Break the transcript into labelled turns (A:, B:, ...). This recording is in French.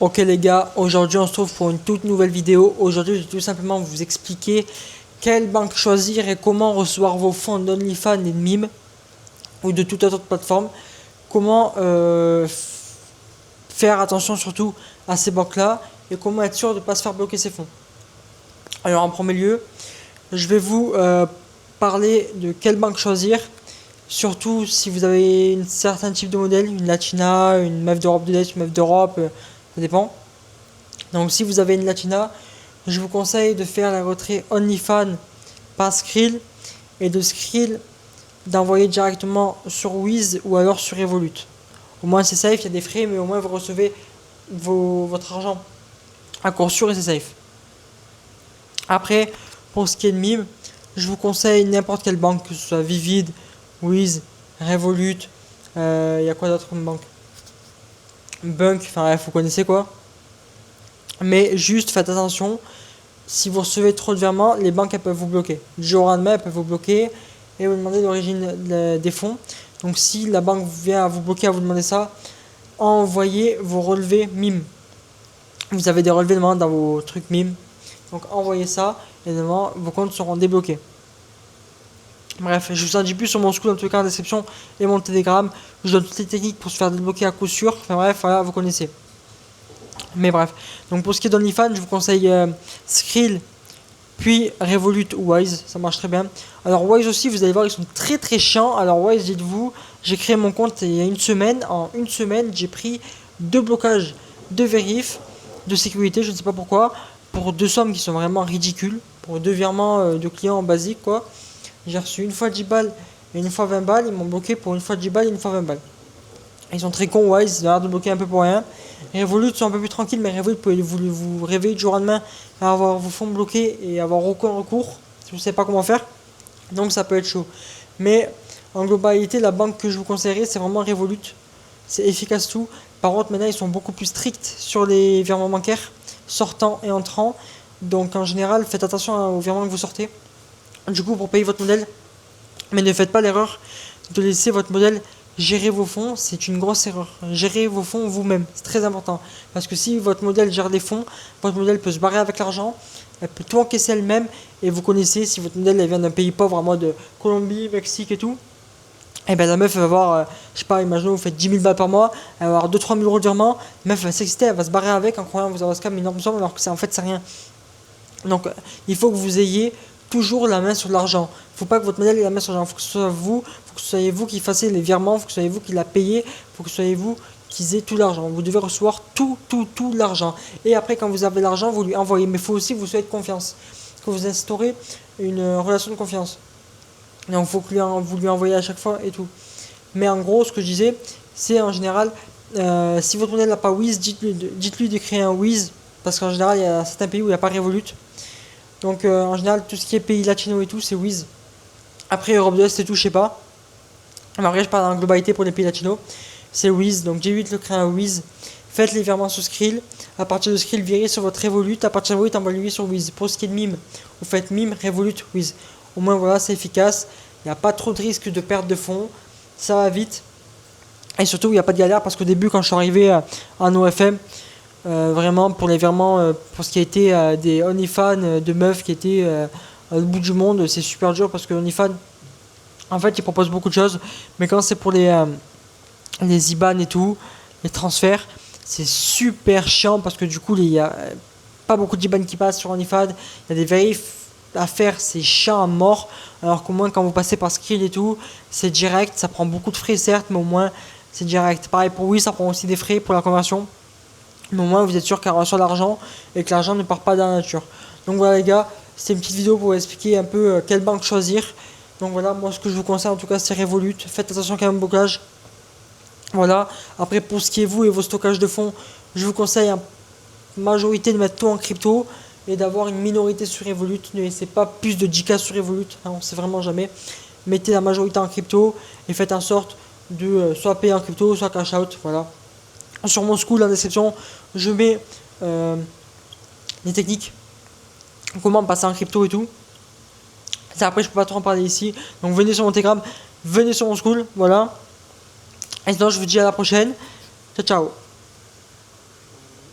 A: Ok les gars, aujourd'hui on se trouve pour une toute nouvelle vidéo. Aujourd'hui je vais tout simplement vous expliquer quelle banque choisir et comment recevoir vos fonds d'OnlyFans et de Mime ou de toute autre plateforme. Comment faire attention surtout à ces banques là et comment être sûr de ne pas se faire bloquer ses fonds. Alors en premier lieu, je vais vous parler de quelle banque choisir. Surtout si vous avez un certain type de modèle, une Latina, une meuf d'Europe de l'Est, une meuf d'Europe, ça dépend. Donc si vous avez une Latina, je vous conseille de faire la retrait OnlyFans par Skrill et de Skrill d'envoyer directement sur Wiz ou alors sur Revolut. Au moins c'est safe, il y a des frais mais au moins vous recevez votre argent à court sûr et c'est safe. Après, pour ce qui est de Mime, je vous conseille n'importe quelle banque, que ce soit Vivid, Wiz, Revolut, il y a quoi d'autre comme banque, Bunk, enfin bref, vous connaissez quoi. Mais juste faites attention, si vous recevez trop de virements, les banques elles peuvent vous bloquer. Du jour au lendemain, elles peuvent vous bloquer et vous demander l'origine des fonds. Donc si la banque vient à vous bloquer, à vous demander ça, envoyez vos relevés Mime. Vous avez des relevés dans vos trucs Mime. Donc envoyez ça et vos comptes seront débloqués. Bref, je vous en dis plus sur mon school en tout cas en description et mon Telegram. Je donne toutes les techniques pour se faire débloquer à coup sûr. Enfin bref, voilà, vous connaissez. Mais bref, donc pour ce qui est d'OnlyFans, je vous conseille Skrill, puis Revolut ou Wise, ça marche très bien. Alors Wise aussi, vous allez voir, ils sont très très chiants. Alors Wise, dites-vous, j'ai créé mon compte il y a une semaine. En une semaine, j'ai pris 2 blocages de vérif, de sécurité, je ne sais pas pourquoi, pour 2 sommes qui sont vraiment ridicules, pour 2 virements de clients basiques quoi. J'ai reçu une fois 10 balles et une fois 20 balles, ils m'ont bloqué pour une fois 10 balles et une fois 20 balles. Ils sont très cons, Wise, ils ont l'air de bloquer un peu pour rien. Revolut sont un peu plus tranquilles, mais Revolut, vous pouvez vous réveiller du jour au lendemain, avoir vos fonds bloqués et avoir aucun recours, si vous ne savez pas comment faire. Donc ça peut être chaud. Mais en globalité, la banque que je vous conseillerais, c'est vraiment Revolut. C'est efficace tout. Par contre, maintenant, ils sont beaucoup plus stricts sur les virements bancaires, sortants et entrants. Donc en général, faites attention aux virements que vous sortez. Du coup, pour payer votre modèle, mais ne faites pas l'erreur de laisser votre modèle gérer vos fonds, c'est une grosse erreur. Gérez vos fonds vous-même, c'est très important. Parce que si votre modèle gère les fonds, votre modèle peut se barrer avec l'argent, elle peut tout encaisser elle-même. Et vous connaissez, si votre modèle elle vient d'un pays pauvre, en mode Colombie, Mexique et tout, et ben la meuf elle va avoir, je sais pas, imaginons vous faites 10 000 balles par mois, elle va avoir 2-3 000 euros de virement, la meuf va s'exciter, elle va se barrer avec en croyant vous avoir scam une énorme somme alors que en fait c'est rien. Donc il faut que vous ayez toujours la main sur l'argent. Il ne faut pas que votre modèle ait la main sur l'argent. Il faut que ce soit vous, faut que ce soit vous qui fassiez les virements, il faut que ce soit vous qui l'a payé, il faut que ce soit vous qui ayez tout l'argent. Vous devez recevoir tout l'argent. Et après, quand vous avez l'argent, vous lui envoyez. Mais il faut aussi que vous soyez de confiance. Que vous instaurez une relation de confiance. Donc il faut que vous lui envoyez à chaque fois et tout. Mais en gros, ce que je disais, c'est en général, si votre modèle n'a pas Wiz, dites-lui de créer un Wiz. Parce qu'en général, il y a certains pays où il n'y a pas Revolut. Donc en général, tout ce qui est pays latino et tout, c'est Wiz. Après, Europe de l'Est et tout, je sais pas. Mais en vrai, je parle en globalité pour les pays latinos. C'est Wiz. Donc J8 le crée un Wiz. Faites les virements sur Skrill. À partir de Skrill, virez sur votre Revolut. À partir de Revolut, envoyez sur Wiz. Pour ce qui est de Mime, vous faites Mime, Revolut, Wiz. Au moins, voilà, c'est efficace. Il n'y a pas trop de risque de perte de fonds. Ça va vite. Et surtout, il n'y a pas de galère parce qu'au début, quand je suis arrivé en OFM, vraiment pour les virements, pour ce qui a été des OnlyFans de meufs qui étaient au bout du monde, c'est super dur parce que OnlyFans, en fait, ils proposent beaucoup de choses, mais quand c'est pour les IBAN et tout, les transferts, c'est super chiant parce que du coup, il n'y a pas beaucoup d'IBAN qui passent sur OnlyFans, il y a des vérifs à faire, c'est chiant à mort, alors qu'au moins quand vous passez par Skrill et tout, c'est direct, ça prend beaucoup de frais certes, mais au moins c'est direct. Pareil pour oui, ça prend aussi des frais pour la conversion. Mais au moins vous êtes sûr qu'elle reçoit l'argent et que l'argent ne part pas dans la nature. Donc voilà les gars, c'était une petite vidéo pour vous expliquer un peu quelle banque choisir. Donc voilà, moi ce que je vous conseille en tout cas c'est Revolut. Faites attention quand même au blocage. Voilà, après pour ce qui est vous et vos stockages de fonds, je vous conseille en majorité de mettre tout en crypto et d'avoir une minorité sur Revolut. Ne laissez pas plus de 10K sur Revolut, on ne sait vraiment jamais. Mettez la majorité en crypto et faites en sorte de soit payer en crypto, soit cash out. Voilà. Sur mon school en description, je mets les techniques, comment passer en crypto et tout. Ça, après, je peux pas trop en parler ici. Donc, venez sur mon Telegram, venez sur mon school. Voilà. Et sinon, je vous dis à la prochaine. Ciao, ciao.